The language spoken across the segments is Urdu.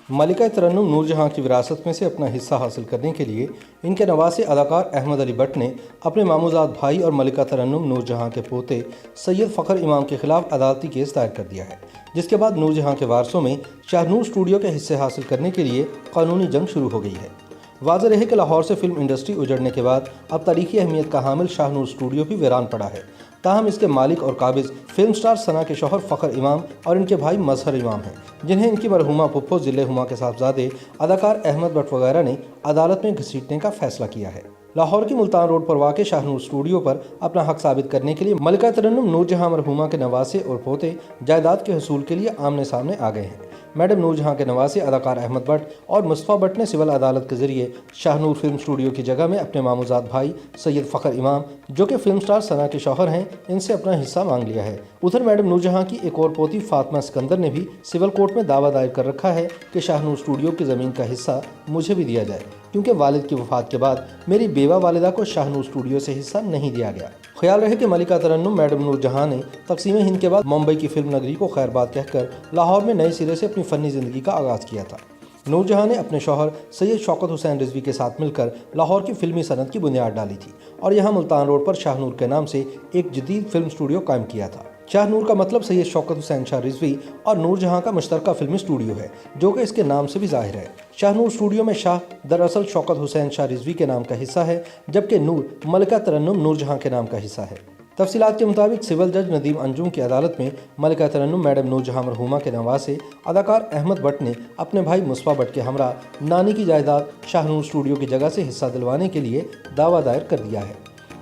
ملکہ ترنم نور جہاں کی وراثت میں سے اپنا حصہ حاصل کرنے کے لیے ان کے نواسے اداکار احمد علی بٹ نے اپنے ماموزاد بھائی اور ملکہ ترنم نور جہاں کے پوتے سید فخر امام کے خلاف عدالتی کیس دائر کر دیا ہے، جس کے بعد نور جہاں کے وارثوں میں شاہ نور اسٹوڈیو کے حصے حاصل کرنے کے لیے قانونی جنگ شروع ہو گئی ہے۔ واضح رہے کہ لاہور سے فلم انڈسٹری اجڑنے کے بعد اب تاریخی اہمیت کا حامل شاہ نور اسٹوڈیو بھی ویران پڑا ہے، تاہم اس کے مالک اور قابض فلم سٹار ثنا کے شوہر فخر امام اور ان کے بھائی مظہر امام ہیں، جنہیں ان کی مرحومہ پھپھو ذل ہما کے صاحبزادے اداکار احمد بٹ وغیرہ نے عدالت میں گھسیٹنے کا فیصلہ کیا ہے۔ لاہور کی ملتان روڈ پر واقع شاہ نور اسٹوڈیو پر اپنا حق ثابت کرنے کے لیے ملکہ ترنم نور جہاں مرحومہ کے نواسے اور پوتے جائیداد کے حصول کے لیے آمنے سامنے آ گئے ہیں۔ میڈم نور جہاں کے نواسے اداکار احمد بٹ اور مصطفیٰ بٹ نے سول عدالت کے ذریعے شاہ نور فلم اسٹوڈیو کی جگہ میں اپنے ماموزاد بھائی سید فخر امام، جو کہ فلم سٹار ثنا کے شوہر ہیں، ان سے اپنا حصہ مانگ لیا ہے۔ ادھر میڈم نور جہاں کی ایک اور پوتی فاطمہ سکندر نے بھی سول کورٹ میں دعویٰ دائر کر رکھا ہے کہ شاہ نور اسٹوڈیو کی زمین کا حصہ مجھے بھی دیا جائے، کیونکہ والد کی وفات کے بعد میری بیوہ والدہ کو شاہ نور اسٹوڈیو سے حصہ نہیں دیا گیا۔ خیال رہے کہ ملکہ ترنم میڈم نور جہاں نے تقسیم ہند کے بعد ممبئی کی فلم نگری کو خیر بات کہہ کر لاہور میں نئے سرے سے اپنی فنی زندگی کا آغاز کیا تھا۔ نور جہاں نے اپنے شوہر سید شوکت حسین رضوی کے ساتھ مل کر لاہور کی فلمی صنعت کی بنیاد ڈالی تھی اور یہاں ملتان روڈ پر شاہ نور کے نام سے ایک جدید فلم اسٹوڈیو قائم کیا تھا۔ شاہ نور کا مطلب سید شوکت حسین شاہ رضوی اور نور جہاں کا مشترکہ فلمی اسٹوڈیو ہے، جو کہ اس کے نام سے بھی ظاہر ہے۔ شاہ نور اسٹوڈیو میں شاہ دراصل شوکت حسین شاہ رضوی کے نام کا حصہ ہے، جبکہ نور ملکہ ترنم نور جہاں کے نام کا حصہ ہے۔ تفصیلات کے مطابق سول جج ندیم انجم کی عدالت میں ملکہ ترنم میڈم نور جہاں مرحومہ کے نواسے اداکار احمد بٹ نے اپنے بھائی مصطفیٰ بٹ کے ہمراہ نانی کی جائیداد شاہ نور اسٹوڈیو کی جگہ سے حصہ دلوانے کے لیے دعویٰ دائر کر دیا ہے۔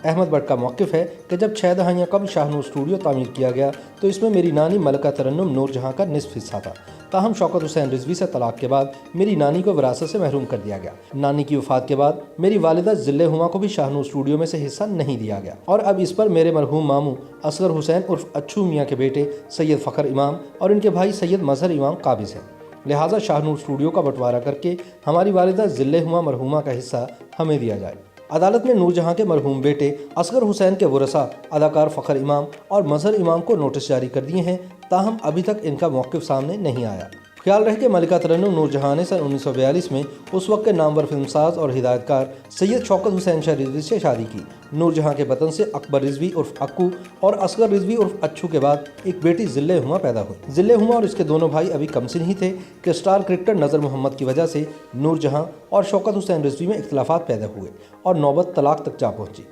احمد بٹ کا موقف ہے کہ جب 6 دہائیاں قبل شاہ نور اسٹوڈیو تعمیر کیا گیا تو اس میں میری نانی ملکہ ترنم نور جہاں کا نصف حصہ تھا، تاہم شوکت حسین رضوی سے طلاق کے بعد میری نانی کو وراثت سے محروم کر دیا گیا۔ نانی کی وفات کے بعد میری والدہ ذل ہما کو بھی شاہ نور اسٹوڈیو میں سے حصہ نہیں دیا گیا، اور اب اس پر میرے مرحوم ماموں اصغر حسین عرف اچھو میاں کے بیٹے سید فخر امام اور ان کے بھائی سید مظہر امام قابض ہیں، لہٰذا شاہ نور اسٹوڈیو کا بٹوارہ کر کے ہماری والدہ ذل ہما مرحومہ کا حصہ ہمیں دیا جائے۔ عدالت میں نور جہاں کے مرحوم بیٹے اصغر حسین کے ورثاء اداکار فخر امام اور مظہر امام کو نوٹس جاری کر دیے ہیں، تاہم ابھی تک ان کا موقف سامنے نہیں آیا۔ خیال رہے کہ ملکہ ترنم نور جہاں نے سن 1942 میں اس وقت کے نامور فلم ساز اور ہدایت کار سید شوکت حسین شاہ رضوی سے شادی کی۔ نور جہاں کے بطن سے اکبر رضوی عرف اکو اور اصغر رضوی عرف اچھو کے بعد ایک بیٹی ذل ہما پیدا ہوئی۔ ذل ہما اور اس کے دونوں بھائی ابھی کم سن ہی تھے کہ سٹار کرکٹر نذر محمد کی وجہ سے نور جہاں اور شوکت حسین رضوی میں اختلافات پیدا ہوئے اور نوبت طلاق تک جا پہنچی۔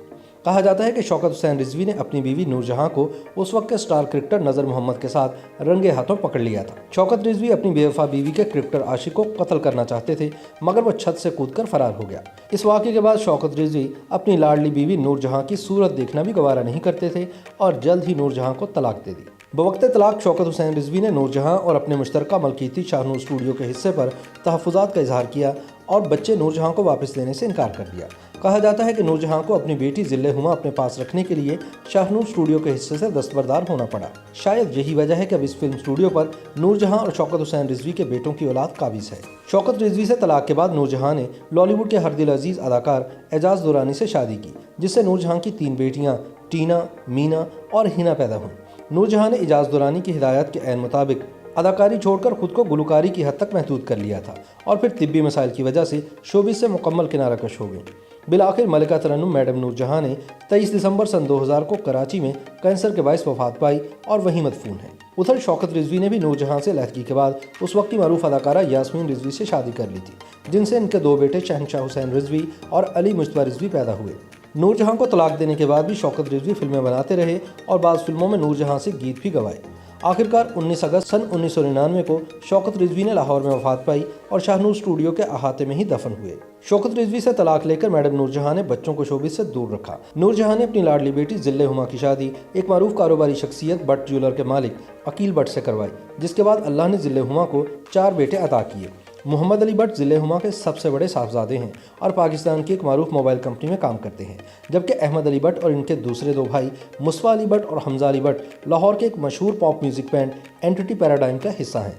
کہا جاتا ہے کہ شوکت حسین رضوی نے اپنی بیوی نور جہاں کو اس وقت کے سٹار کرکٹر نذر محمد کے ساتھ رنگے ہاتھوں پکڑ لیا تھا۔ شوکت رضوی اپنی بے وفا بیوی کے کرکٹر عاشق کو قتل کرنا چاہتے تھے، مگر وہ چھت سے کود کر فرار ہو گیا۔ اس واقعے کے بعد شوکت رضوی اپنی لاڈلی بیوی نور جہاں کی صورت دیکھنا بھی گوارا نہیں کرتے تھے اور جلد ہی نور جہاں کو طلاق دے دی۔ بوقت طلاق شوکت حسین رضوی نے نور جہاں اور اپنے مشترکہ ملکیتی شاہ نور اسٹوڈیو کے حصے پر تحفظات کا اظہار کیا اور بچے نور جہاں کو واپس لینے سے انکار کر دیا۔ کہا جاتا ہے کہ نور جہاں کو اپنی بیٹی ذل ہما اپنے پاس رکھنے کے لیے شاہ نور اسٹوڈیو کے حصے سے دستبردار ہونا پڑا۔ شاید یہی وجہ ہے کہ اب اس فلم اسٹوڈیو پر نور جہاں اور شوکت حسین رضوی کے بیٹوں کی اولاد قابض ہے۔ شوکت رضوی سے طلاق کے بعد نور جہاں نے لالی ووڈ کے ہر دل عزیز اداکار اعجاز درانی سے شادی کی، جس سے نور جہاں کی 3 بیٹیاں ٹینا، مینا اور ہنا پیدا ہوئیں۔ نور جہاں نے اعجاز درانی کی ہدایت کے عین مطابق اداکاری چھوڑ کر خود کو گلوکاری کی حد تک محدود کر لیا تھا اور پھر طبی مسائل کی وجہ سے شوبز سے مکمل کنارہ کش ہو گئیں۔ بالآخر ملکہ ترنم میڈم نور جہاں نے 23 دسمبر سن 2000 کو کراچی میں کینسر کے باعث وفات پائی اور وہیں مدفون ہیں۔ ادھر شوکت رضوی نے بھی نور جہاں سے علیحدگی کے بعد اس وقت کی معروف اداکارہ یاسمین رضوی سے شادی کر لی تھی، جن سے ان کے 2 بیٹے شہنشاہ حسین رضوی اور علی مجتبیٰ رضوی پیدا ہوئے۔ نور جہاں کو طلاق دینے کے بعد بھی شوکت رضوی فلمیں بناتے رہے اور بعض فلموں میں نور جہاں سے گیت بھی گوائے۔ آخرکار 19 اگست سن 1999 کو شوکت رضوی نے لاہور میں وفات پائی اور شاہ نور اسٹوڈیو کے احاطے میں ہی دفن ہوئے۔ شوکت رضوی سے طلاق لے کر میڈم نور جہاں نے بچوں کو شوبز سے دور رکھا۔ نور جہاں نے اپنی لاڈلی بیٹی ذل ہما کی شادی ایک معروف کاروباری شخصیت بٹ جیولر کے مالک عقیل بٹ سے کروائی، جس کے بعد اللہ نے ذل ہما کو 4 بیٹے عطا کیے۔ محمد علی بٹ ذل ہما کے سب سے بڑے صاحبزادے ہیں اور پاکستان کی ایک معروف موبائل کمپنی میں کام کرتے ہیں، جبکہ احمد علی بٹ اور ان کے دوسرے 2 بھائی مصطفیٰ علی بٹ اور حمزہ علی بٹ لاہور کے ایک مشہور pop music band Anti Paradigm کا حصہ ہیں۔